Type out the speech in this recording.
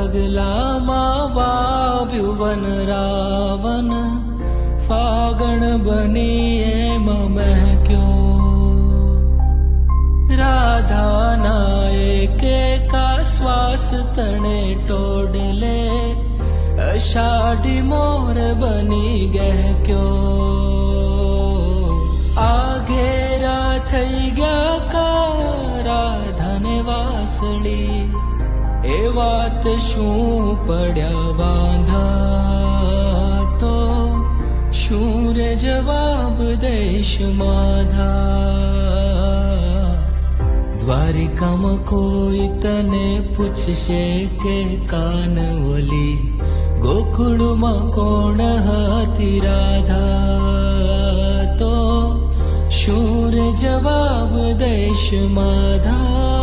પગલામાં વાવ્યું વન રાવન, ફાગણ બની એમાં મહેક્યો. રાધાના એકેકા શ્વાસ તણે ટોડલે, અષાઢી મોર બની ગહેક્યો. આઘેરા થઈ ગયા કા રાધાને વાસળી, એ વાત શું પડ્યા વાંધા, તો શું રે જવાબ દઈશ માધા. દ્વારિકામાં કોઈ તને પૂછશે કે કાન ઓલી, ગોકુળમાં કોણ હતી રાધા, તો શું રે જવાબ દઈશ માધા.